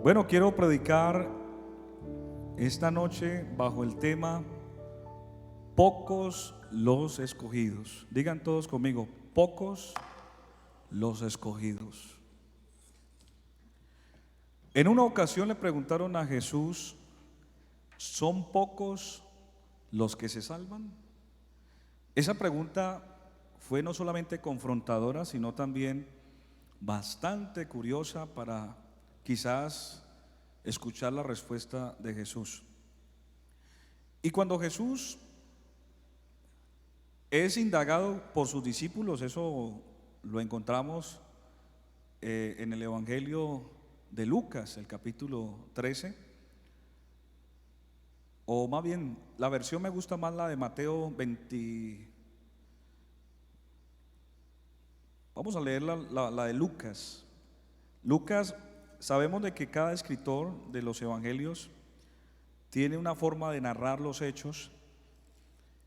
Bueno, quiero predicar esta noche bajo el tema pocos los escogidos. Digan todos conmigo, pocos los escogidos. En una ocasión le preguntaron a Jesús, ¿son pocos los que se salvan? Esa pregunta fue no solamente confrontadora, sino también bastante curiosa para quizás escuchar la respuesta de Jesús. Y cuando Jesús es indagado por sus discípulos, eso lo encontramos en el Evangelio de Lucas, el capítulo 13, o más bien, la versión me gusta más la de Mateo 20. Vamos a leer la de Lucas. Lucas, sabemos de que cada escritor de los evangelios tiene una forma de narrar los hechos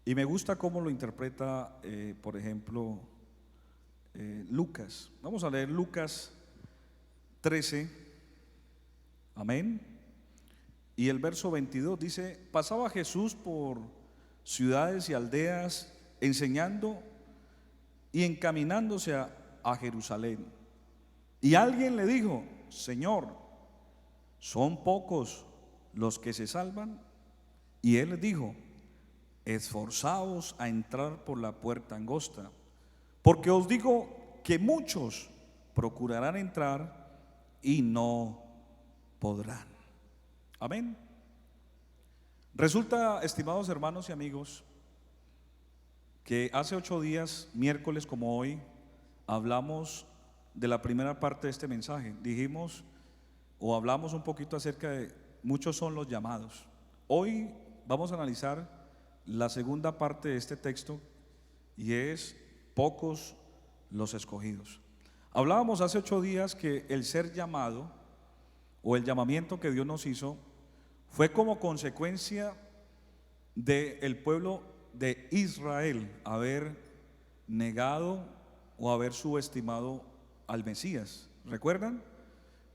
y me gusta cómo lo interpreta, por ejemplo, Lucas. Vamos a leer Lucas 13, amén. Y el verso 22 dice: pasaba Jesús por ciudades y aldeas enseñando y encaminándose a Jerusalén. Y alguien le dijo: Señor, ¿son pocos los que se salvan? Y él les dijo: esforzaos a entrar por la puerta angosta, porque os digo que muchos procurarán entrar y no podrán. Amén. Resulta, estimados hermanos y amigos, que hace 8 días, miércoles como hoy, hablamos de la primera parte de este mensaje. Dijimos o hablamos un poquito acerca de muchos son los llamados. Hoy vamos a analizar la segunda parte de este texto y es pocos los escogidos. Hablábamos hace 8 días que el ser llamado o el llamamiento que Dios nos hizo fue como consecuencia del pueblo de Israel haber negado o haber subestimado al Mesías. ¿Recuerdan?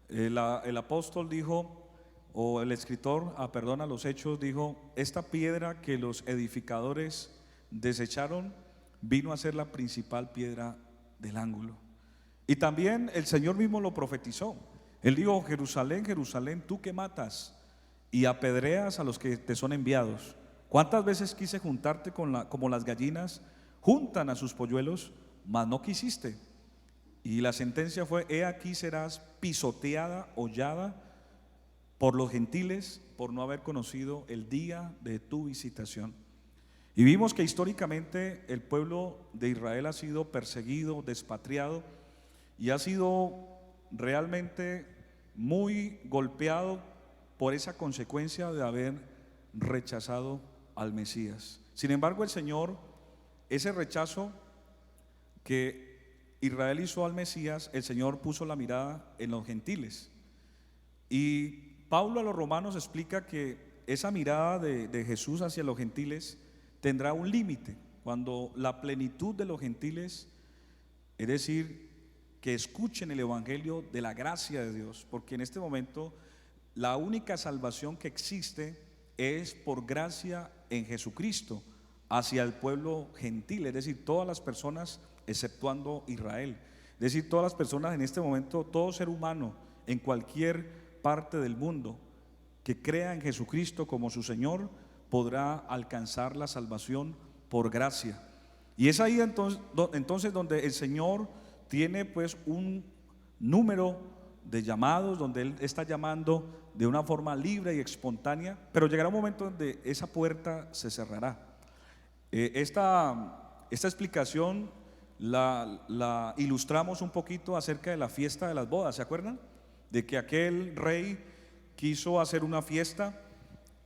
El apóstol dijo, o el escritor, a los Hechos dijo: esta piedra que los edificadores desecharon vino a ser la principal piedra del ángulo. Y también el Señor mismo lo profetizó. Él dijo: Jerusalén, Jerusalén, tú que matas y apedreas a los que te son enviados. ¿Cuántas veces quise juntarte como las gallinas juntan a sus polluelos, mas no quisiste? Y la sentencia fue: he aquí serás pisoteada, hollada por los gentiles por no haber conocido el día de tu visitación. Y vimos que históricamente el pueblo de Israel ha sido perseguido, despatriado y ha sido realmente muy golpeado por esa consecuencia de haber rechazado al Mesías. Sin embargo, el Señor, ese rechazo que Israel hizo al Mesías, el Señor puso la mirada en los gentiles. Y Pablo a los romanos explica que esa mirada de Jesús hacia los gentiles tendrá un límite cuando la plenitud de los gentiles, es decir, que escuchen el evangelio de la gracia de Dios, porque en este momento la única salvación que existe es por gracia en Jesucristo hacia el pueblo gentil, es decir, todas las personas exceptuando Israel. Es decir, todas las personas en este momento, todo ser humano en cualquier parte del mundo que crea en Jesucristo como su Señor podrá alcanzar la salvación por gracia. Y es ahí entonces donde el Señor tiene pues un número de llamados, donde Él está llamando de una forma libre y espontánea, pero llegará un momento donde esa puerta se cerrará. Esta explicación la ilustramos un poquito acerca de la fiesta de las bodas. ¿Se acuerdan? De que aquel rey quiso hacer una fiesta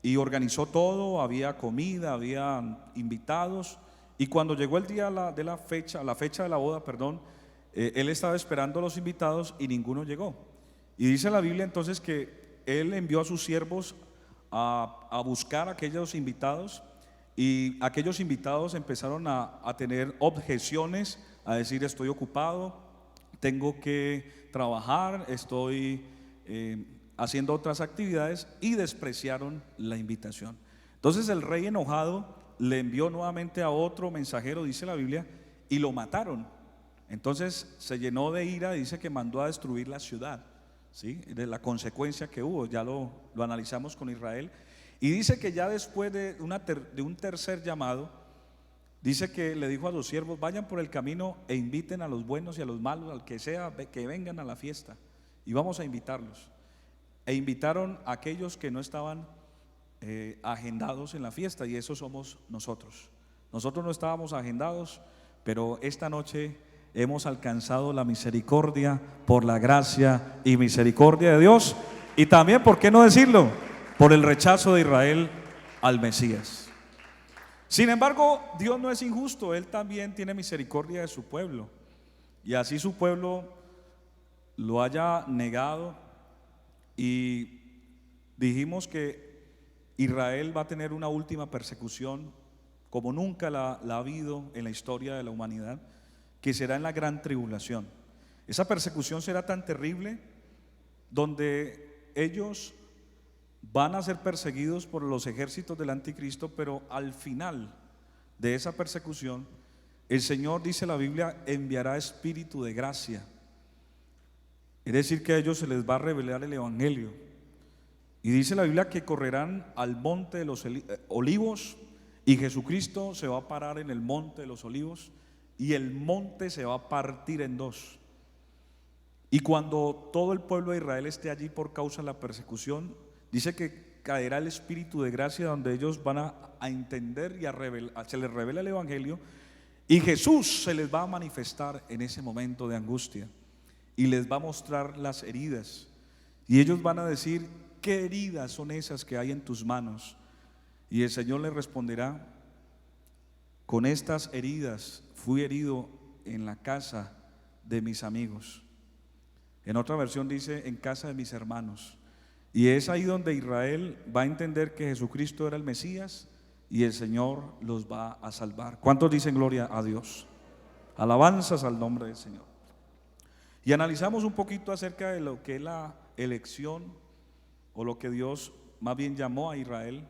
y organizó todo, había comida, había invitados, y cuando llegó el día de la fecha de la boda, él estaba esperando a los invitados y ninguno llegó. Y dice la Biblia entonces que él envió a sus siervos a buscar a aquellos invitados, y aquellos invitados empezaron a tener objeciones, a decir: estoy ocupado, tengo que trabajar, estoy haciendo otras actividades y despreciaron la invitación. Entonces el rey enojado le envió nuevamente a otro mensajero, dice la Biblia, y lo mataron. Entonces se llenó de ira, dice que mandó a destruir la ciudad, ¿sí? De la consecuencia que hubo, ya lo analizamos con Israel. Y dice que ya después de un tercer llamado, dice que le dijo a los siervos: vayan por el camino e inviten a los buenos y a los malos, al que sea, que vengan a la fiesta, y vamos a invitarlos. E invitaron a aquellos que no estaban agendados en la fiesta, y eso somos nosotros. Nosotros no estábamos agendados, pero esta noche hemos alcanzado la misericordia por la gracia y misericordia de Dios, y también, ¿por qué no decirlo?, por el rechazo de Israel al Mesías. Sin embargo, Dios no es injusto, Él también tiene misericordia de su pueblo, y así su pueblo lo haya negado. Y dijimos que Israel va a tener una última persecución como nunca la ha habido en la historia de la humanidad, que será en la gran tribulación. Esa persecución será tan terrible, donde ellos van a ser perseguidos por los ejércitos del anticristo, pero al final de esa persecución, el Señor, dice la Biblia, enviará espíritu de gracia. Es decir, que a ellos se les va a revelar el evangelio. Y dice la Biblia que correrán al monte de los olivos, y Jesucristo se va a parar en el monte de los olivos, y el monte se va a partir en dos. Y cuando todo el pueblo de Israel esté allí por causa de la persecución, dice que caerá el espíritu de gracia, donde ellos van a entender y se les revela el evangelio, y Jesús se les va a manifestar en ese momento de angustia y les va a mostrar las heridas, y ellos van a decir: ¿qué heridas son esas que hay en tus manos? Y el Señor les responderá: con estas heridas fui herido en la casa de mis amigos. En otra versión dice: en casa de mis hermanos. Y es ahí donde Israel va a entender que Jesucristo era el Mesías, y el Señor los va a salvar. ¿Cuántos dicen gloria a Dios? Alabanzas al nombre del Señor. Y analizamos un poquito acerca de lo que es la elección, o lo que Dios más bien llamó a Israel,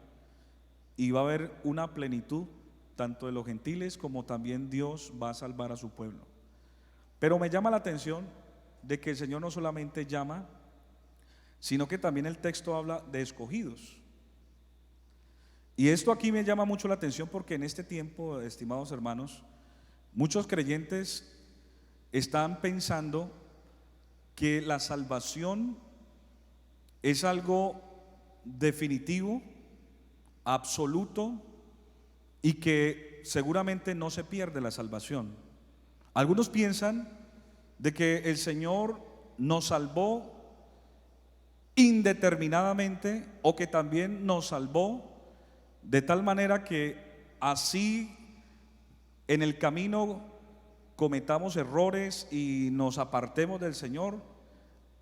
y va a haber una plenitud tanto de los gentiles como también Dios va a salvar a su pueblo. Pero me llama la atención de que el Señor no solamente llama, sino que también el texto habla de escogidos. Y esto aquí me llama mucho la atención, porque en este tiempo, estimados hermanos, muchos creyentes están pensando que la salvación es algo definitivo, absoluto, y que seguramente no se pierde la salvación. Algunos piensan de que el Señor nos salvó indeterminadamente, o que también nos salvó de tal manera que así en el camino cometamos errores y nos apartemos del Señor,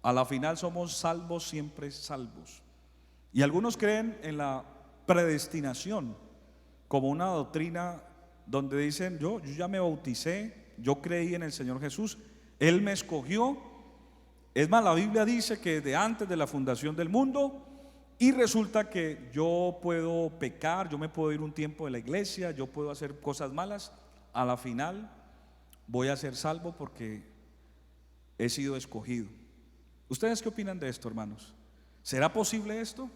a la final somos salvos, siempre salvos. Y algunos creen en la predestinación como una doctrina donde dicen: yo ya me bauticé, yo creí en el Señor Jesús, Él me escogió. Es más, la Biblia dice que de antes de la fundación del mundo, y resulta que yo puedo pecar, yo me puedo ir un tiempo de la iglesia, yo puedo hacer cosas malas, a la final voy a ser salvo porque he sido escogido. ¿Ustedes qué opinan de esto, hermanos? ¿Será posible esto?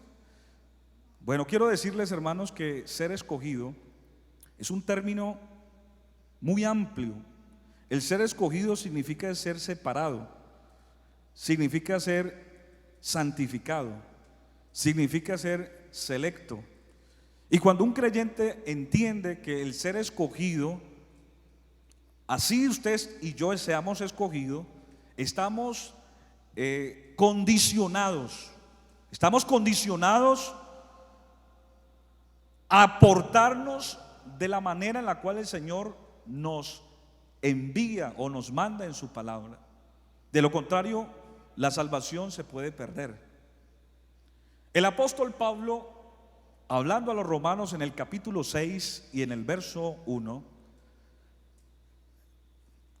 Bueno, quiero decirles, hermanos, que ser escogido es un término muy amplio. El ser escogido significa ser separado, significa ser santificado, significa ser selecto. Y cuando un creyente entiende que el ser escogido, así usted y yo seamos escogidos, estamos condicionados a aportarnos de la manera en la cual el Señor nos envía o nos manda en su palabra. De lo contrario, la salvación se puede perder. El apóstol Pablo, hablando a los romanos en el capítulo 6 y en el verso 1,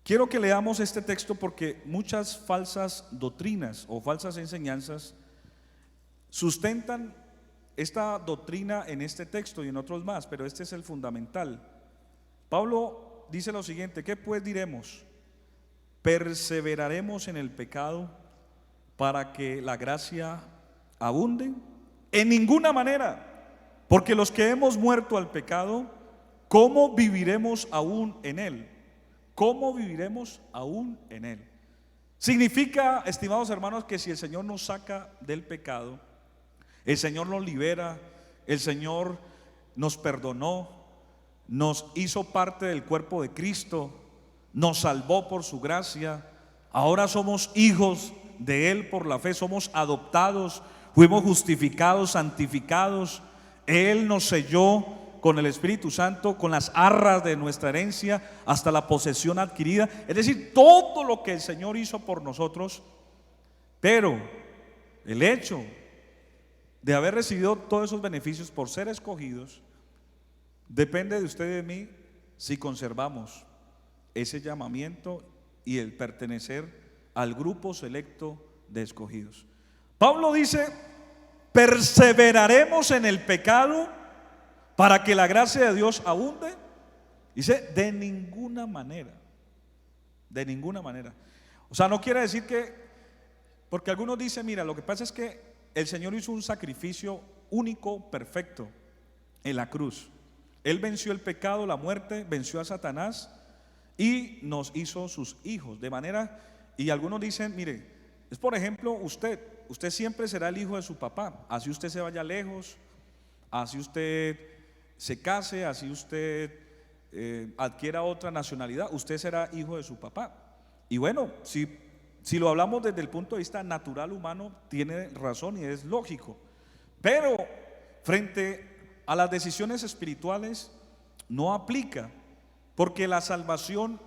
quiero que leamos este texto porque muchas falsas doctrinas o falsas enseñanzas sustentan esta doctrina en este texto y en otros más, pero este es el fundamental. Pablo dice lo siguiente: ¿qué pues diremos? ¿Perseveraremos en el pecado para que la gracia abunde? En ninguna manera, porque los que hemos muerto al pecado, ¿cómo viviremos aún en él? ¿Cómo viviremos aún en él? Significa, estimados hermanos, que si el Señor nos saca del pecado, el Señor nos libera, el Señor nos perdonó, nos hizo parte del cuerpo de Cristo, nos salvó por su gracia, ahora somos hijos de Él por la fe, somos adoptados, fuimos justificados, santificados. Él nos selló con el Espíritu Santo, con las arras de nuestra herencia hasta la posesión adquirida. Es decir, todo lo que el Señor hizo por nosotros. Pero el hecho de haber recibido todos esos beneficios por ser escogidos depende de usted y de mí si conservamos ese llamamiento y el pertenecer al grupo selecto de escogidos. Pablo dice: perseveraremos en el pecado para que la gracia de Dios abunde. Dice: de ninguna manera. De ninguna manera. O sea, no quiere decir que, porque algunos dicen: mira, lo que pasa es que el Señor hizo un sacrificio único, perfecto en la cruz. Él venció el pecado, la muerte, venció a Satanás y nos hizo sus hijos. De manera, y algunos dicen: mire, es por ejemplo usted siempre será el hijo de su papá. Así usted se vaya lejos, así usted se case, así usted adquiera otra nacionalidad, usted será hijo de su papá. Y bueno, si lo hablamos desde el punto de vista natural humano, tiene razón y es lógico. Pero frente a las decisiones espirituales no aplica, porque la salvación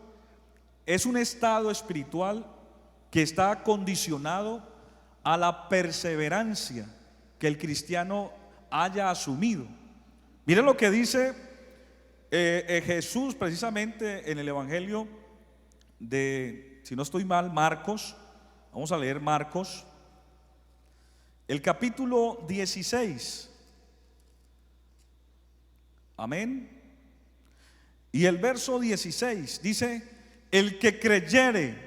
es un estado espiritual que está condicionado a la perseverancia que el cristiano haya asumido. Miren lo que dice Jesús precisamente en el Evangelio de, si no estoy mal, Marcos. Vamos a leer Marcos, el capítulo 16. Amén. Y el verso 16 dice: el que creyere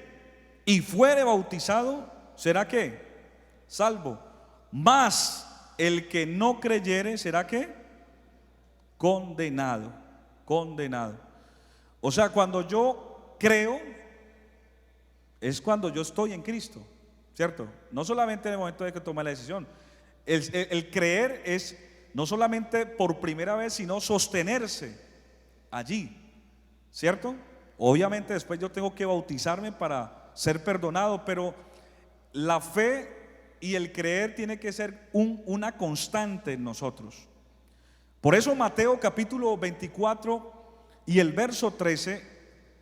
y fuere bautizado será ¿qué? Salvo. Mas el que no creyere será ¿qué? Condenado. Condenado. O sea, cuando yo creo es cuando yo estoy en Cristo, ¿cierto? No solamente en el momento de que tomé la decisión. El creer es no solamente por primera vez, sino sostenerse allí, ¿cierto? Obviamente después yo tengo que bautizarme para ser perdonado, pero la fe y el creer tiene que ser una constante en nosotros. Por eso Mateo capítulo 24 y el verso 13,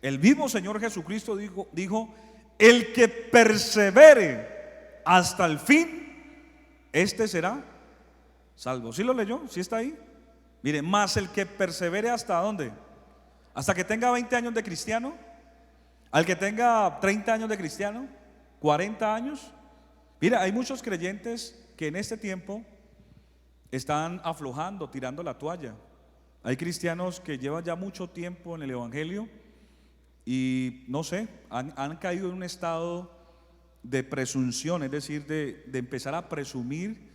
el mismo Señor Jesucristo dijo: el que persevere hasta el fin, este será salvo. ¿Sí lo leyó? ¿Sí está ahí? Mire, más el que persevere hasta ¿dónde? Hasta que tenga 20 años de cristiano, al que tenga 30 años de cristiano, 40 años. Mira, hay muchos creyentes que en este tiempo están aflojando, tirando la toalla. Hay cristianos que llevan ya mucho tiempo en el Evangelio y no sé, han caído en un estado de presunción, es decir, de empezar a presumir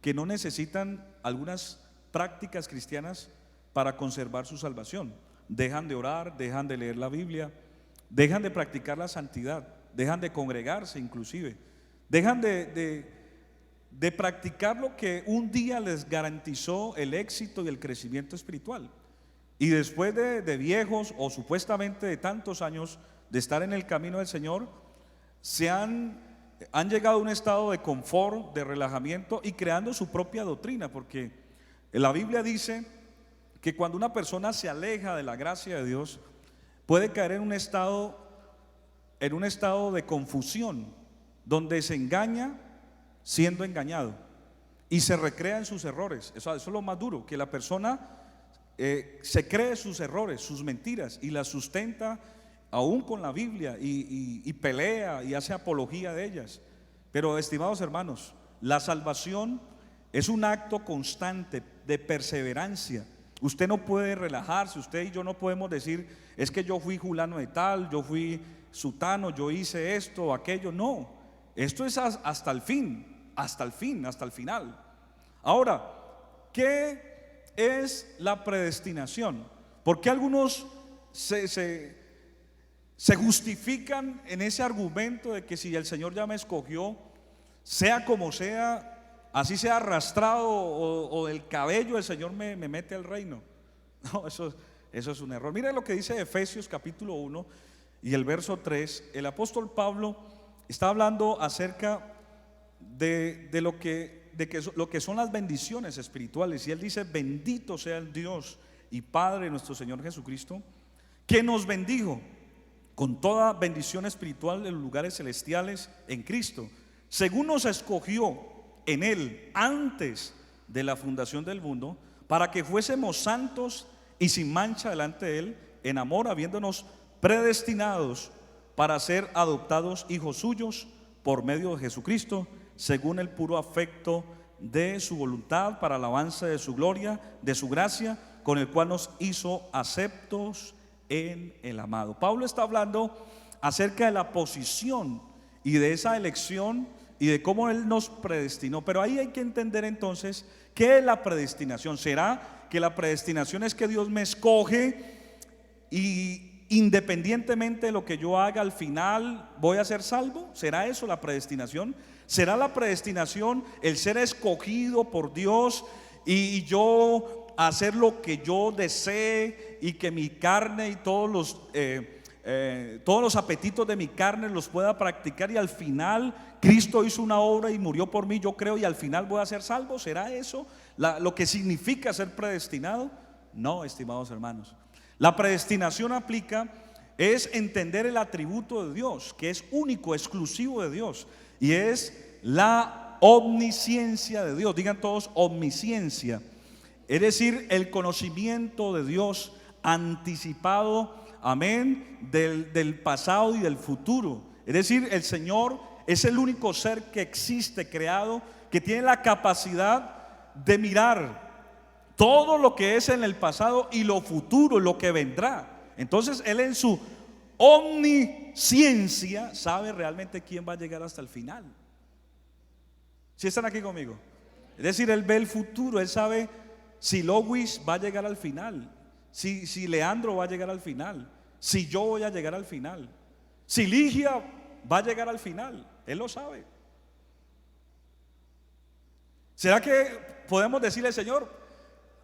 que no necesitan algunas prácticas cristianas para conservar su salvación. Dejan de orar, dejan de leer la Biblia, dejan de practicar la santidad, dejan de congregarse inclusive, dejan de practicar lo que un día les garantizó el éxito y el crecimiento espiritual. Y después de viejos o supuestamente de tantos años de estar en el camino del Señor, han llegado a un estado de confort, de relajamiento y creando su propia doctrina, porque la Biblia dice que cuando una persona se aleja de la gracia de Dios, puede caer en un estado de confusión, donde se engaña siendo engañado y se recrea en sus errores. Eso es lo más duro, que la persona se cree sus errores, sus mentiras y las sustenta aún con la Biblia y pelea y hace apología de ellas. Pero estimados hermanos, la salvación Es un acto constante de perseverancia. Usted no puede relajarse, usted y yo no podemos decir, es que yo fui fulano de tal, yo fui sutano, yo hice esto o aquello. No, esto es hasta el fin, hasta el fin, hasta el final. Ahora, ¿qué es la predestinación? Porque algunos se justifican en ese argumento de que si el Señor ya me escogió, sea como sea, así sea arrastrado o del cabello, el Señor me mete al reino? No, eso es un error. Mire lo que dice Efesios capítulo 1 y el verso 3. El apóstol Pablo está hablando acerca de lo que son las bendiciones espirituales, y él dice: bendito sea el Dios y Padre de nuestro Señor Jesucristo, que nos bendijo con toda bendición espiritual en los lugares celestiales en Cristo, según nos escogió en Él antes de la fundación del mundo, para que fuésemos santos y sin mancha delante de Él, en amor, habiéndonos predestinados para ser adoptados hijos suyos por medio de Jesucristo, según el puro afecto de su voluntad, para alabanza de su gloria, de su gracia, con el cual nos hizo aceptos en el amado. Pablo está hablando acerca de la posición y de esa elección y de cómo Él nos predestinó. Pero ahí hay que entender entonces qué es la predestinación. ¿Será que la predestinación es que Dios me escoge y independientemente de lo que yo haga, al final voy a ser salvo? ¿Será eso la predestinación? ¿Será la predestinación el ser escogido por Dios y yo hacer lo que yo desee y que mi carne y todos los apetitos de mi carne los pueda practicar, y al final Cristo hizo una obra y murió por mí, yo creo, y al final voy a ser salvo? ¿Será eso lo que significa ser predestinado? No, estimados hermanos. La predestinación es entender el atributo de Dios, que es único, exclusivo de Dios, y es la omnisciencia de Dios. Digan todos: omnisciencia. Es decir, el conocimiento de Dios anticipado, amén, del pasado y del futuro. Es decir, el Señor es el único ser que existe, creado, que tiene la capacidad de mirar todo lo que es en el pasado y lo futuro, lo que vendrá. Entonces Él, en su omnisciencia, sabe realmente quién va a llegar hasta el final. ¿Sí están aquí conmigo? Es decir, Él ve el futuro, Él sabe si Lois va a llegar al final, si Leandro va a llegar al final, si yo voy a llegar al final, si Ligia va a llegar al final. Él lo sabe. ¿Será que podemos decirle: Señor,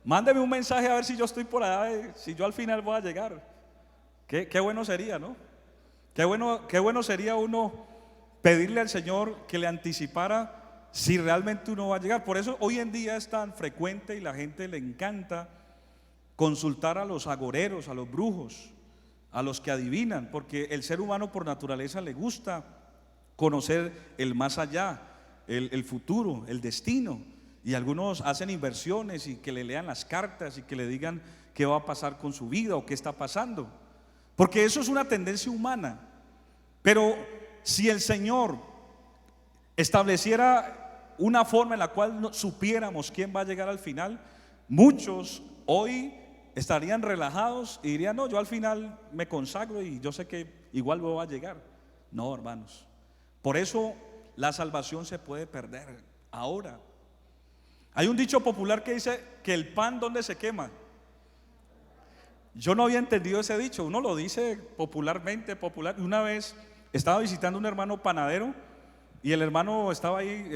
mándeme un mensaje a ver si yo estoy por allá, si yo al final voy a llegar? Qué bueno sería, ¿no? Qué bueno sería uno pedirle al Señor que le anticipara si realmente uno va a llegar. Por eso hoy en día es tan frecuente y la gente le encanta consultar a los agoreros, a los brujos, a los que adivinan, porque el ser humano por naturaleza le gusta conocer el más allá, el futuro, el destino. Y algunos hacen inversiones y que le lean las cartas y que le digan qué va a pasar con su vida o qué está pasando, porque eso es una tendencia humana. Pero si el Señor estableciera una forma en la cual supiéramos quién va a llegar al final, muchos hoy estarían relajados y dirían: no, yo al final me consagro y yo sé que igual voy a llegar. No, hermanos. Por eso la salvación se puede perder ahora. Hay un dicho popular que dice que el pan, ¿dónde se quema? Yo no había entendido ese dicho. Uno lo dice popularmente, Una vez estaba visitando un hermano panadero y el hermano estaba ahí,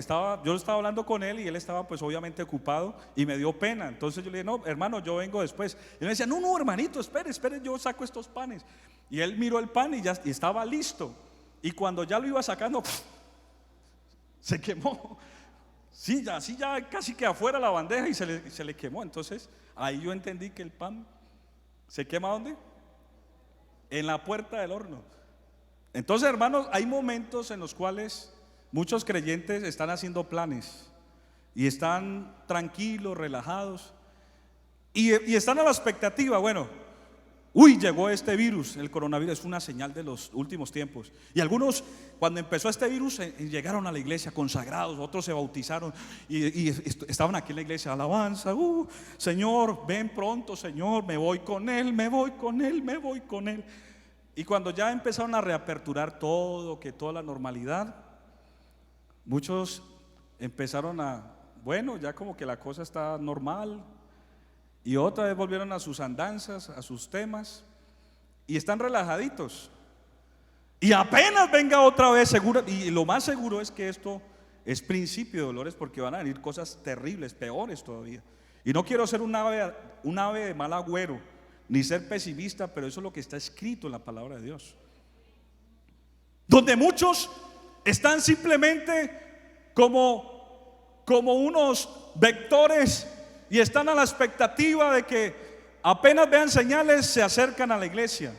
yo estaba hablando con él y él estaba pues obviamente ocupado y me dio pena. Entonces yo le dije: no, hermano, yo vengo después. Y él me decía: no, hermanito, espere, yo saco estos panes. Y él miró el pan y estaba listo. Y cuando ya lo iba sacando, se quemó. Sí, ya casi que afuera la bandeja y se le quemó. Entonces ahí yo entendí que el pan se quema ¿dónde? En la puerta del horno. Entonces, hermanos, hay momentos en los cuales muchos creyentes están haciendo planes y están tranquilos, relajados y están a la expectativa. Bueno, Uy, llegó este virus, el coronavirus, es una señal de los últimos tiempos. Y algunos, cuando empezó este virus, llegaron a la iglesia consagrados, otros se bautizaron y estaban aquí en la iglesia, alabanza, Señor, ven pronto, Señor, me voy con Él, me voy con Él, me voy con Él. Y cuando ya empezaron a reaperturar todo, que toda la normalidad, muchos empezaron bueno, ya como que la cosa está normal. Y otra vez volvieron a sus andanzas, a sus temas, y están relajaditos. Y apenas venga otra vez, seguro, y lo más seguro es que esto es principio de dolores, porque van a venir cosas terribles, peores todavía. Y no quiero ser un ave de mal agüero, ni ser pesimista, pero eso es lo que está escrito en la palabra de Dios. Donde muchos están simplemente como unos vectores y están a la expectativa de que apenas vean señales se acercan a la iglesia,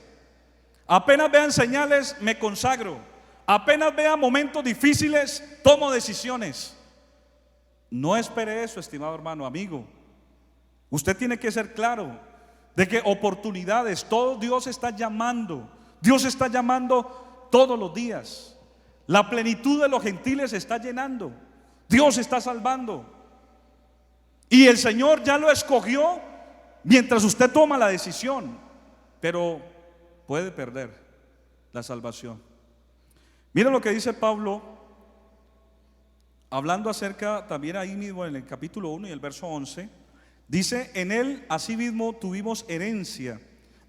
apenas vean señales me consagro, apenas vean momentos difíciles tomo decisiones. No espere eso, estimado hermano, amigo. Usted tiene que ser claro de que oportunidades, todo Dios está llamando todos los días. La plenitud de los gentiles está llenando, Dios está salvando. Y el Señor ya lo escogió mientras usted toma la decisión, pero puede perder la salvación. Mira lo que dice Pablo, hablando acerca también ahí mismo en el capítulo 1 y el verso 11. Dice: en Él asimismo tuvimos herencia,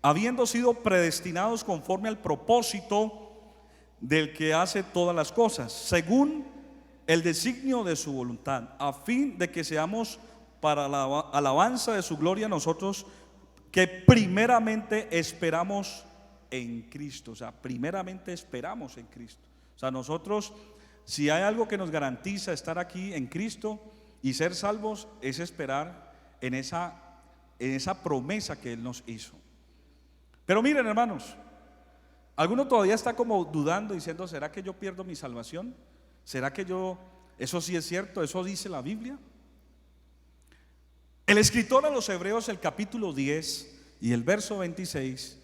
habiendo sido predestinados conforme al propósito del que hace todas las cosas, según el designio de su voluntad, a fin de que seamos para la alabanza de su gloria nosotros que primeramente esperamos en Cristo. O sea, primeramente esperamos en Cristo. O sea, nosotros, si hay algo que nos garantiza estar aquí en Cristo y ser salvos, es esperar en esa promesa que Él nos hizo. Pero miren, hermanos, alguno todavía está como dudando, diciendo: ¿será que yo pierdo mi salvación? ¿Será que eso sí es cierto? ¿Eso dice la Biblia? El escritor a los Hebreos, el capítulo 10 y el verso 26,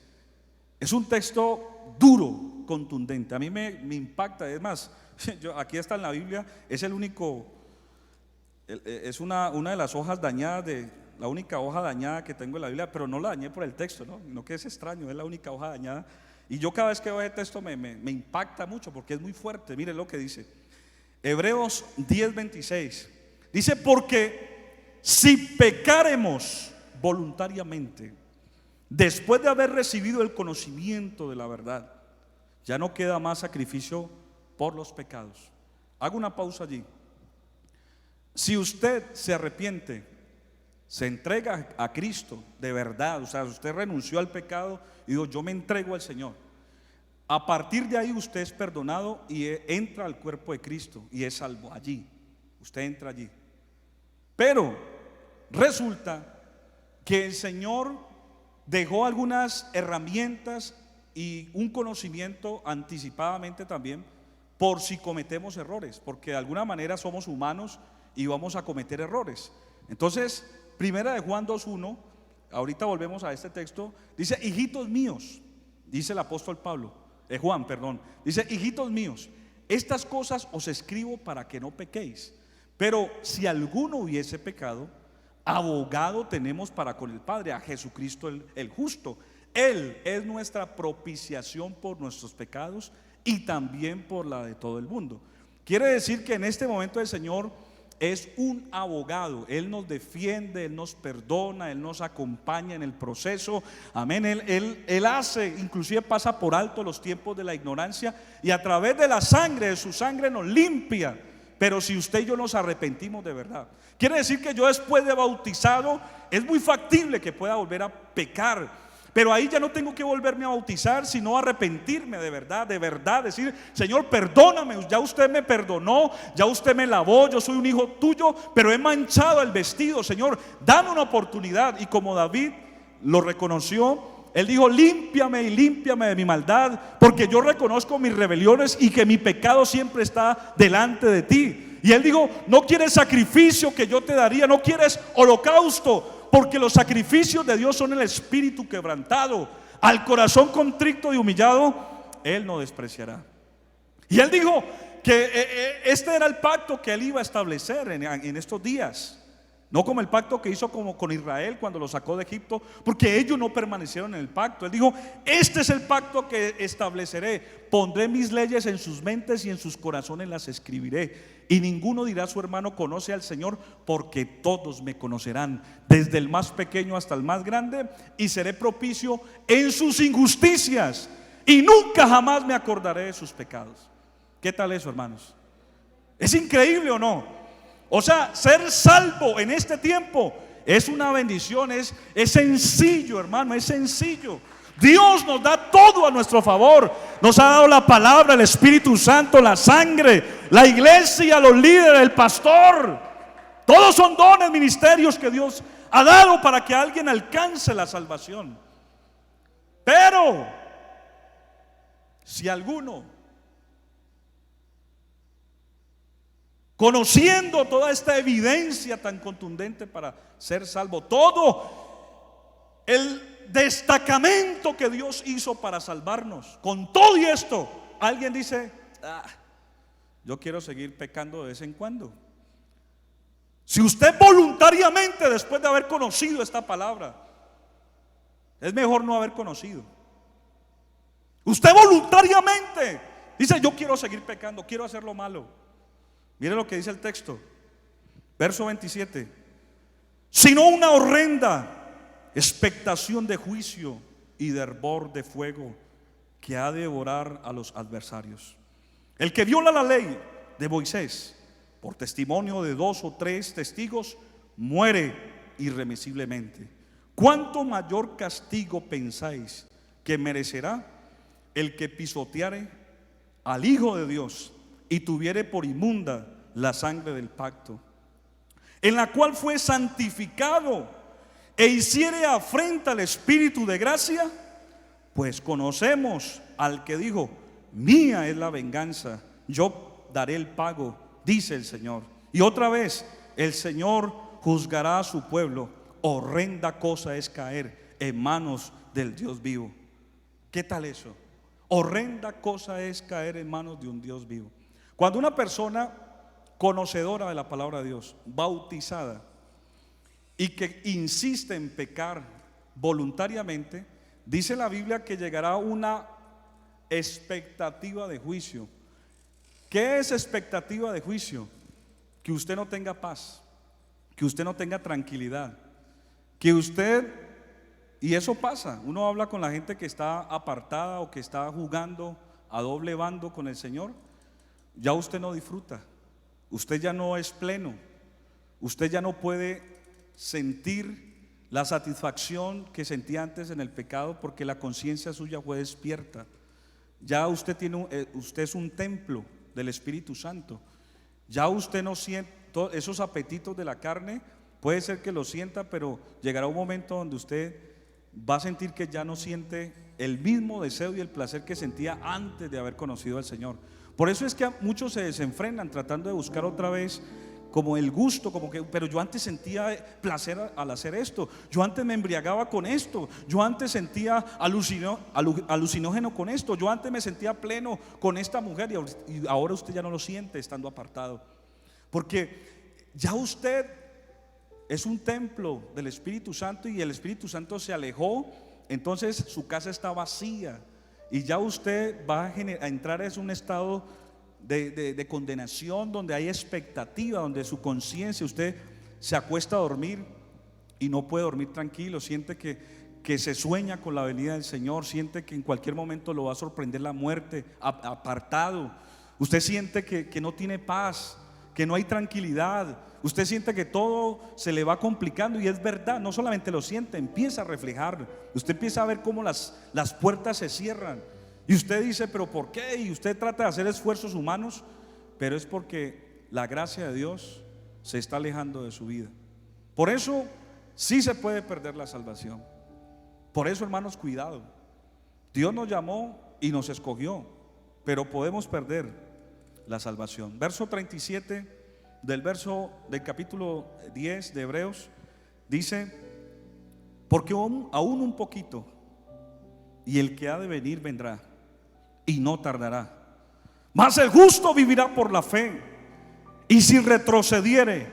es un texto duro, contundente. A mí me impacta. Es más, aquí está en la Biblia, es el único, es una de las hojas dañadas, la única hoja dañada que tengo en la Biblia, pero no la dañé por el texto, no que es extraño, es la única hoja dañada. Y yo cada vez que veo ese texto me impacta mucho porque es muy fuerte. Miren lo que dice Hebreos 10:26. Dice: porque si pecaremos voluntariamente después de haber recibido el conocimiento de la verdad, ya no queda más sacrificio por los pecados. Hago una pausa allí. Si usted se arrepiente, se entrega a Cristo de verdad, o sea, usted renunció al pecado y dijo: yo me entrego al Señor, a partir de ahí usted es perdonado y entra al cuerpo de Cristo y es salvo allí. Usted entra allí. Pero resulta que el Señor dejó algunas herramientas y un conocimiento anticipadamente también, por si cometemos errores, porque de alguna manera somos humanos y vamos a cometer errores. Entonces, primera de Juan 2:1, ahorita volvemos a este texto, dice: hijitos míos, dice el apóstol Pablo, Juan, perdón, dice: hijitos míos, estas cosas os escribo para que no pequéis. Pero si alguno hubiese pecado, abogado tenemos para con el Padre, a Jesucristo el justo. Él es nuestra propiciación por nuestros pecados y también por la de todo el mundo. Quiere decir que en este momento el Señor es un abogado. Él nos defiende, Él nos perdona, Él nos acompaña en el proceso. Amén. Él hace, inclusive pasa por alto los tiempos de la ignorancia y a través de la sangre, de su sangre, nos limpia. Pero si usted y yo nos arrepentimos de verdad, quiere decir que yo después de bautizado es muy factible que pueda volver a pecar, pero ahí ya no tengo que volverme a bautizar, sino arrepentirme de verdad, decir: Señor, perdóname, ya usted me perdonó, ya usted me lavó, yo soy un hijo tuyo, pero he manchado el vestido. Señor, dame una oportunidad. Y como David lo reconoció, él dijo: límpiame y límpiame de mi maldad, porque yo reconozco mis rebeliones y que mi pecado siempre está delante de ti. Y él dijo: no quieres sacrificio que yo te daría, no quieres holocausto, porque los sacrificios de Dios son el espíritu quebrantado. al corazón contrito y humillado, Él no despreciará. Y Él dijo que este era el pacto que Él iba a establecer en estos días. No como el pacto que hizo como con Israel cuando lo sacó de Egipto, porque ellos no permanecieron en el pacto. Él dijo: este es el pacto que estableceré, pondré mis leyes en sus mentes y en sus corazones las escribiré. Y ninguno dirá a su hermano: conoce al Señor, porque todos me conocerán, desde el más pequeño hasta el más grande, y seré propicio en sus injusticias, y nunca jamás me acordaré de sus pecados. ¿Qué tal eso, hermanos? ¿Es increíble o no? O sea, ser salvo en este tiempo es una bendición, es sencillo, hermano, es sencillo. Dios nos da todo a nuestro favor. Nos ha dado la palabra, el Espíritu Santo, la sangre, la iglesia, los líderes, el pastor. Todos son dones, ministerios que Dios ha dado para que alguien alcance la salvación. Pero si alguno, conociendo toda esta evidencia tan contundente para ser salvo, todo el destacamento que Dios hizo para salvarnos, con todo y esto, alguien dice: yo quiero seguir pecando de vez en cuando. Si usted voluntariamente, después de haber conocido esta palabra, es mejor no haber conocido. Usted voluntariamente dice: yo quiero seguir pecando, quiero hacer lo malo. Mire lo que dice el texto, verso 27: sino una horrenda expectación de juicio y de hervor de fuego que ha de devorar a los adversarios. El que viola la ley de Moisés por testimonio de 2 o 3 testigos muere irremisiblemente. ¿Cuánto mayor castigo pensáis que merecerá el que pisoteare al Hijo de Dios y tuviere por inmunda la sangre del pacto, en la cual fue santificado, e hiciere afrenta al Espíritu de gracia? Pues conocemos al que dijo: mía es la venganza, yo daré el pago, dice el Señor. Y otra vez, el Señor juzgará a su pueblo. Horrenda cosa es caer en manos del Dios vivo. ¿Qué tal eso? Horrenda cosa es caer en manos de un Dios vivo. Cuando una persona conocedora de la palabra de Dios, bautizada, y que insiste en pecar voluntariamente, dice la Biblia que llegará una expectativa de juicio. ¿Qué es expectativa de juicio? Que usted no tenga paz, que usted no tenga tranquilidad, que usted, y eso pasa, uno habla con la gente que está apartada o que está jugando a doble bando con el Señor. Ya usted no disfruta, usted ya no es pleno, usted ya no puede sentir la satisfacción que sentía antes en el pecado, porque la conciencia suya fue despierta. Ya usted usted es un templo del Espíritu Santo. Ya usted no siente esos apetitos de la carne. Puede ser que lo sienta, pero llegará un momento donde usted va a sentir que ya no siente el mismo deseo y el placer que sentía antes de haber conocido al Señor. Por eso es que muchos se desenfrenan tratando de buscar otra vez como el gusto, como que, pero yo antes sentía placer al hacer esto, yo antes me embriagaba con esto, yo antes sentía alucinógeno con esto, yo antes me sentía pleno con esta mujer, y ahora usted ya no lo siente estando apartado, porque ya usted es un templo del Espíritu Santo y el Espíritu Santo se alejó. Entonces su casa está vacía y ya usted va a entrar en un estado de condenación, donde hay expectativa, donde su conciencia, usted se acuesta a dormir y no puede dormir tranquilo, siente que se sueña con la venida del Señor, siente que en cualquier momento lo va a sorprender la muerte, apartado. Usted siente que no tiene paz, que no hay tranquilidad. Usted siente que todo se le va complicando, y es verdad, no solamente lo siente, empieza a reflejar. Usted empieza a ver cómo las puertas se cierran. Y usted dice: ¿pero por qué? Y usted trata de hacer esfuerzos humanos, pero es porque la gracia de Dios se está alejando de su vida. Por eso sí se puede perder la salvación. Por eso, hermanos, cuidado. Dios nos llamó y nos escogió, pero podemos perder la salvación. Verso 37 del capítulo 10 de Hebreos dice: porque aún un poquito, y el que ha de venir vendrá, y no tardará. Mas el justo vivirá por la fe, y si retrocediere,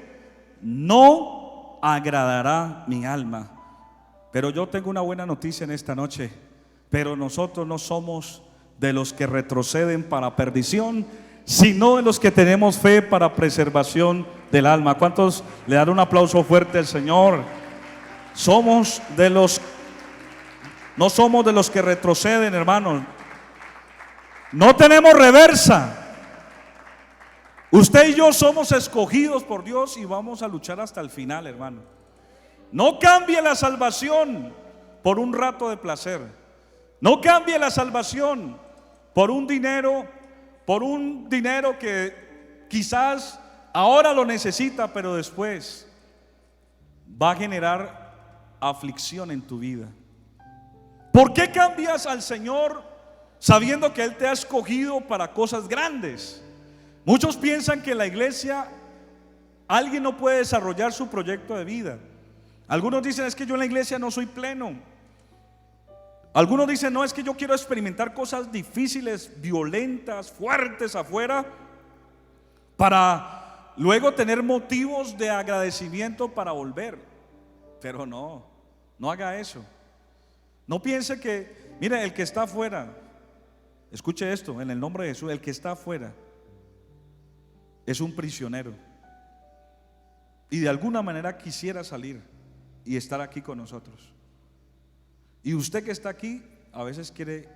no agradará mi alma. Pero yo tengo una buena noticia en esta noche. Pero nosotros no somos de los que retroceden para perdición, sino de los que tenemos fe para preservación del alma. ¿Cuántos le dan un aplauso fuerte al Señor? Somos de los, no somos de los que retroceden, hermanos. No tenemos reversa. Usted y yo somos escogidos por Dios y vamos a luchar hasta el final, hermano. No cambie la salvación por un rato de placer. No cambie la salvación por un dinero que quizás ahora lo necesita, pero después va a generar aflicción en tu vida. ¿Por qué cambias al Señor sabiendo que Él te ha escogido para cosas grandes? Muchos piensan que en la iglesia alguien no puede desarrollar su proyecto de vida. Algunos dicen: es que yo en la iglesia no soy pleno. Algunos dicen: no, es que yo quiero experimentar cosas difíciles, violentas, fuertes afuera, para luego tener motivos de agradecimiento para volver. Pero no haga eso. No piense que, mire, el que está afuera, escuche esto, en el nombre de Jesús, el que está afuera es un prisionero y de alguna manera quisiera salir y estar aquí con nosotros. Y usted que está aquí a veces quiere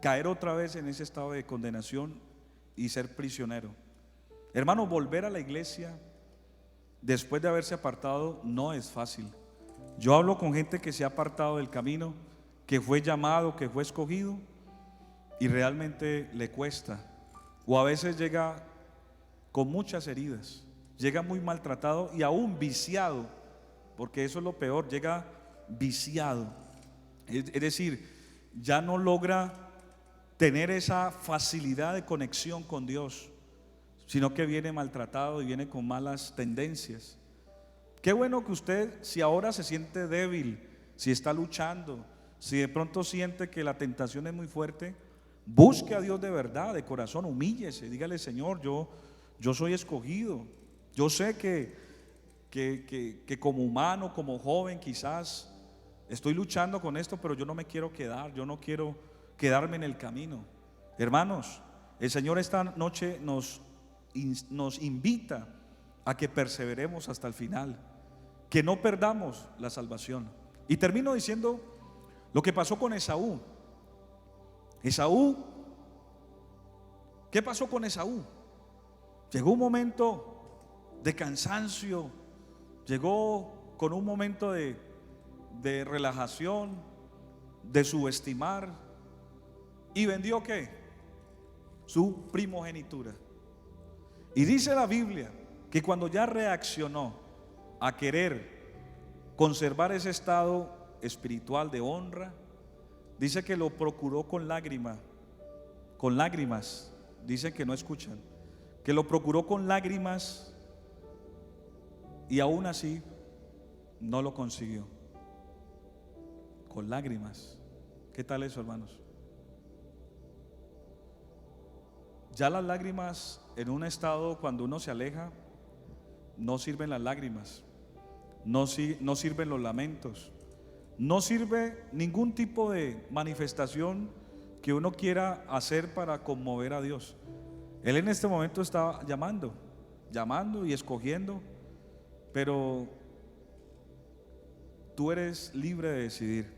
caer otra vez en ese estado de condenación y ser prisionero. Hermano, volver a la iglesia después de haberse apartado no es fácil. Yo hablo con gente que se ha apartado del camino, que fue llamado, que fue escogido, y realmente le cuesta. O a veces llega con muchas heridas, llega muy maltratado y aún viciado, porque eso es lo peor, llega viciado. Es decir, ya no logra tener esa facilidad de conexión con Dios, sino que viene maltratado y viene con malas tendencias. Qué bueno que usted, si ahora se siente débil, si está luchando, si de pronto siente que la tentación es muy fuerte, busque a Dios de verdad, de corazón, humíllese, dígale: Señor, yo soy escogido. Yo sé que como humano, como joven, quizás estoy luchando con esto, pero yo no me quiero quedar, yo no quiero quedarme en el camino. Hermanos, el Señor esta noche nos invita a que perseveremos hasta el final, que no perdamos la salvación. Y termino diciendo lo que pasó con Esaú. ¿Qué pasó con Esaú? Llegó un momento de cansancio, llegó con un momento de relajación, de subestimar, y vendió ¿qué? Su primogenitura. Y dice la Biblia que cuando ya reaccionó a querer conservar ese estado espiritual de honra, dice que lo procuró con lágrimas. Dicen que no escuchan, que lo procuró con lágrimas y aún así no lo consiguió. Con lágrimas. ¿Qué tal eso, hermanos? Ya las lágrimas, en un estado cuando uno se aleja, no sirven las lágrimas, no sirven los lamentos, no sirve ningún tipo de manifestación que uno quiera hacer para conmover a Dios. Él en este momento está llamando y escogiendo, pero tú eres libre de decidir.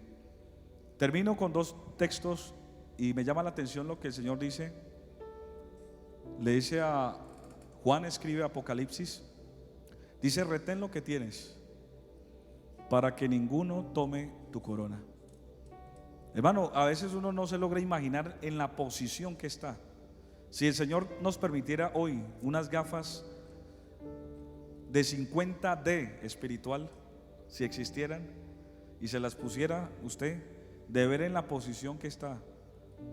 Termino con dos textos y me llama la atención lo que el Señor dice. Le dice a Juan, escribe Apocalipsis, dice: retén lo que tienes para que ninguno tome tu corona. Hermano, a veces uno no se logra imaginar en la posición que está. Si el Señor nos permitiera hoy unas gafas de 50D espiritual, si existieran, y se las pusiera usted, de ver en la posición que está,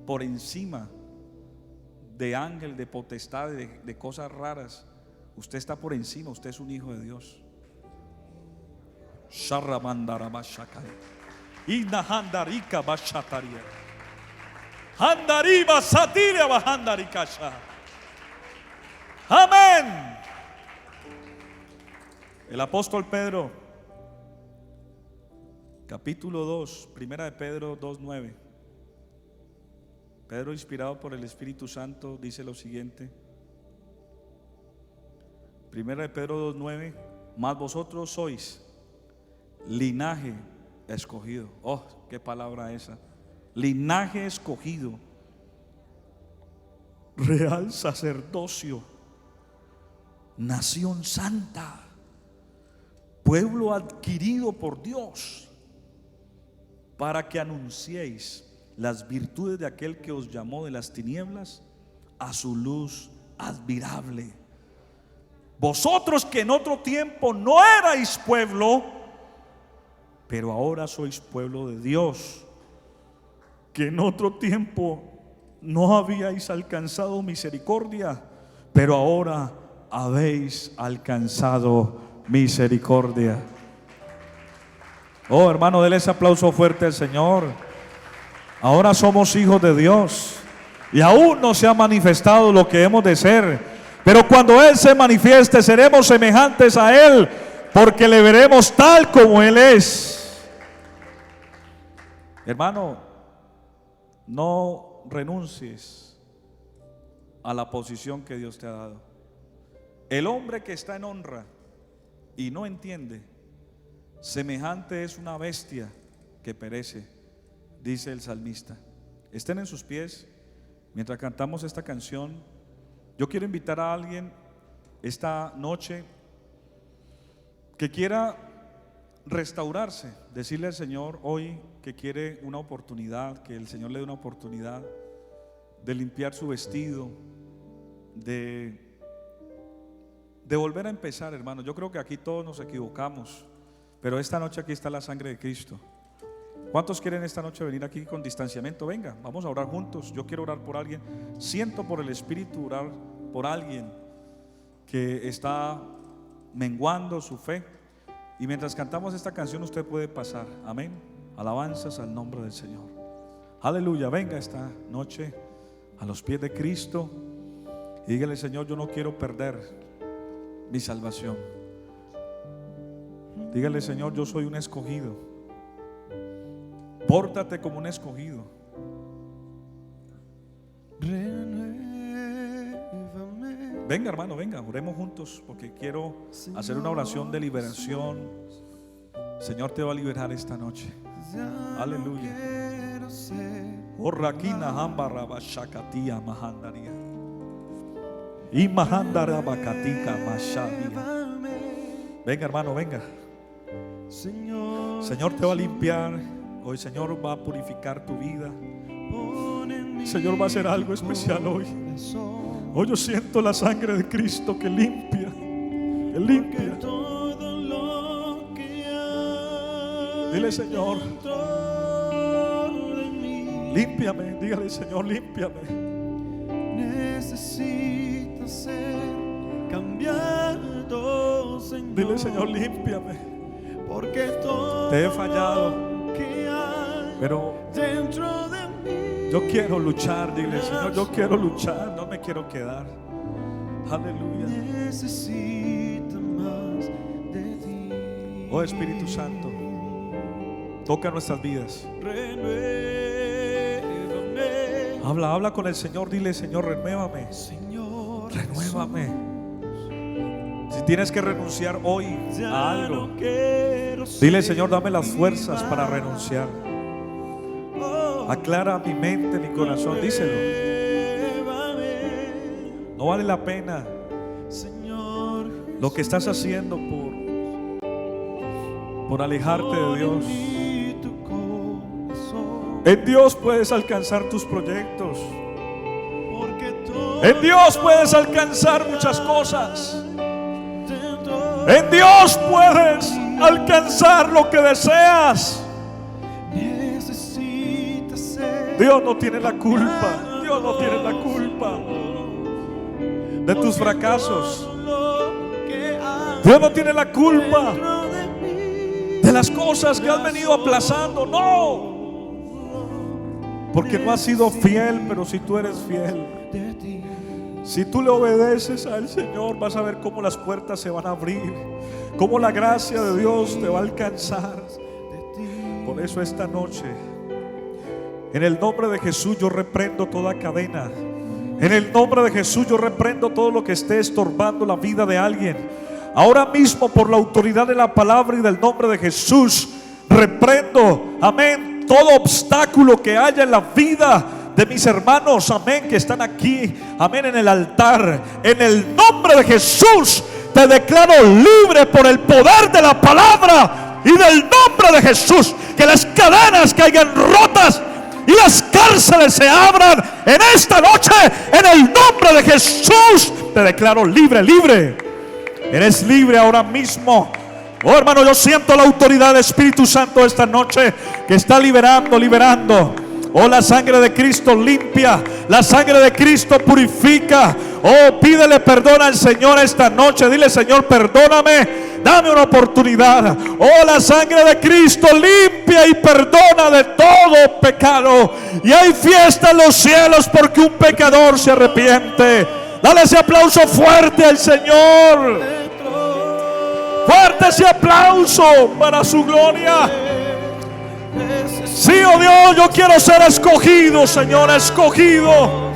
por encima de ángel, de potestad, de cosas raras, usted está por encima, usted es un hijo de Dios. Inahandarika bashataria. Handariba satiria bahandarikasha. Amén. El apóstol Pedro, capítulo 2, primera de Pedro 2:9. Pedro, inspirado por el Espíritu Santo, dice lo siguiente. Primera de Pedro 2:9. Mas vosotros sois linaje escogido. Oh, qué palabra esa. Linaje escogido, real sacerdocio, nación santa, pueblo adquirido por Dios, para que anunciéis las virtudes de aquel que os llamó de las tinieblas a su luz admirable. Vosotros que en otro tiempo no erais pueblo, pero ahora sois pueblo de Dios, que en otro tiempo no habíais alcanzado misericordia, pero ahora habéis alcanzado misericordia. Oh, hermano, denle ese aplauso fuerte al Señor. Ahora somos hijos de Dios y aún no se ha manifestado lo que hemos de ser, pero cuando Él se manifieste seremos semejantes a Él, porque le veremos tal como Él es. Hermano, no renuncies a la posición que Dios te ha dado. El hombre que está en honra y no entiende, semejante es una bestia que perece, dice el salmista. Estén en sus pies mientras cantamos esta canción. Yo quiero invitar a alguien esta noche que quiera restaurarse, decirle al Señor hoy que quiere una oportunidad, que el Señor le dé una oportunidad de limpiar su vestido, de volver a empezar, hermano. Yo creo que aquí todos nos equivocamos, pero esta noche aquí está la sangre de Cristo. ¿Cuántos quieren esta noche venir aquí con distanciamiento? Venga, vamos a orar juntos. Yo quiero orar por alguien. Siento por el Espíritu orar por alguien que está menguando su fe. Y mientras cantamos esta canción usted puede pasar. Amén. Alabanzas al nombre del Señor. Aleluya. Venga esta noche a los pies de Cristo y dígale: Señor, yo no quiero perder mi salvación. Dígale: Señor, yo soy un escogido. Pórtate como un escogido. Venga, hermano, venga, oremos juntos, porque quiero hacer una oración de liberación. Señor te va a liberar esta noche. Aleluya. Orraquina hambara bashakatia mahandaria. Y mahandara bakatika mashadia. Venga, hermano, venga. Señor te va a limpiar. Hoy Señor va a purificar tu vida. Señor va a hacer algo especial hoy. Hoy yo siento la sangre de Cristo que limpia, que limpia. Dile: Señor, límpiame. Dígale: Señor, límpiame. Necesito ser cambiado, Señor. Dile: Señor, límpiame. Porque todo te he fallado, que hay pero dentro de mí, yo quiero luchar. Dile: Señor, yo quiero luchar, no me quiero quedar. Aleluya. necesito más de ti. Oh Espíritu Santo, toca nuestras vidas. Renuévame. Habla con el Señor. Dile: Señor, renuévame. Señor, Renuévame. Si tienes que renunciar hoy a algo, dile: Señor, dame las fuerzas para renunciar. Aclara mi mente, mi corazón. Díselo. No vale la pena lo que estás haciendo por alejarte de Dios. En Dios puedes alcanzar tus proyectos. En Dios puedes alcanzar muchas cosas. En Dios puedes alcanzar lo que deseas. Dios no tiene la culpa. Dios no tiene la culpa de tus fracasos. Dios no tiene la culpa de de las cosas que has venido aplazando. No, porque no has sido fiel. Pero si tú eres fiel, de ti. si tú le obedeces al Señor, vas a ver cómo las puertas se van a abrir, cómo la gracia de Dios te va a alcanzar. Por eso esta noche, en el nombre de Jesús, yo reprendo toda cadena. En el nombre de Jesús, yo reprendo todo lo que esté estorbando la vida de alguien. Ahora mismo, por la autoridad de la palabra y del nombre de Jesús, reprendo, amén, todo obstáculo que haya en la vida de mis hermanos, amén, que están aquí, amén, en el altar. En el nombre de Jesús te declaro libre por el poder de la palabra y del nombre de Jesús. Que las cadenas caigan rotas y las cárceles se abran en esta noche. En el nombre de Jesús te declaro libre, libre. Eres libre ahora mismo. Oh, hermano, yo siento la autoridad del Espíritu Santo esta noche, que está liberando, liberando. Oh, la sangre de Cristo limpia, la sangre de Cristo purifica. Oh, pídele perdón al Señor esta noche. Dile: Señor, perdóname, dame una oportunidad. Oh, la sangre de Cristo limpia y perdona de todo pecado. Y hay fiesta en los cielos porque un pecador se arrepiente. Dale ese aplauso fuerte al Señor. Fuerte ese aplauso para su gloria. Sí, oh Dios, yo quiero ser escogido, Señor, escogido.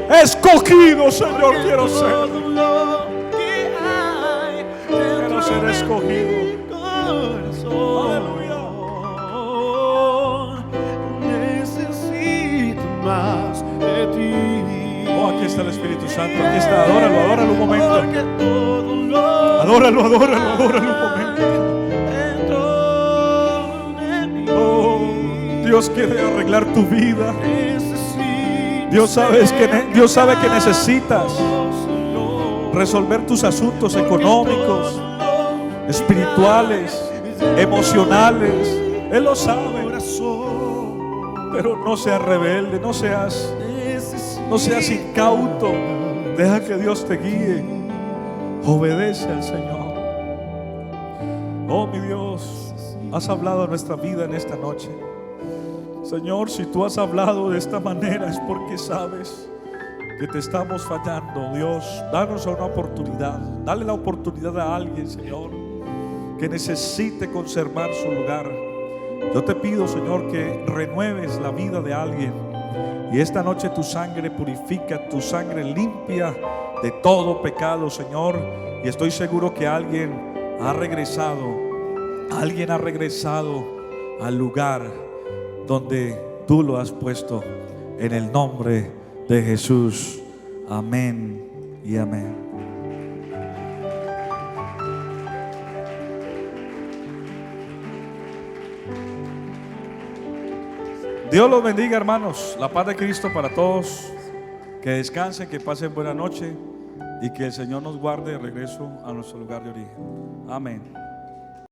Escogido, Señor, quiero ser. Quiero ser escogido. Aleluya. Necesito más de ti. Oh, aquí está el Espíritu Santo, aquí está. Adóralo, adóralo un momento. Porque todo lo Adóralo, adóralo, adóralo un momento. dentro de mí. Oh, Dios quiere arreglar tu vida. Necesito Dios sabe que necesitas Señor. resolver tus asuntos económicos, espirituales, emocionales. Él lo sabe. Pero no seas rebelde, no seas incauto. Deja que Dios te guíe. Obedece al Señor. Oh, mi Dios, has hablado a nuestra vida en esta noche. Señor, si tú has hablado de esta manera es porque sabes que te estamos fallando. Dios, danos una oportunidad. Dale la oportunidad a alguien, Señor, que necesite conservar su lugar. Yo te pido, Señor, que renueves la vida de alguien. Y esta noche tu sangre purifica, tu sangre limpia de todo pecado, Señor. Y estoy seguro que alguien ha regresado al lugar donde tú lo has puesto, en el nombre de Jesús. Amén y amén. Dios los bendiga, hermanos. La paz de Cristo para todos. Que descansen, que pasen buena noche y que el Señor nos guarde de regreso a nuestro lugar de origen. Amén.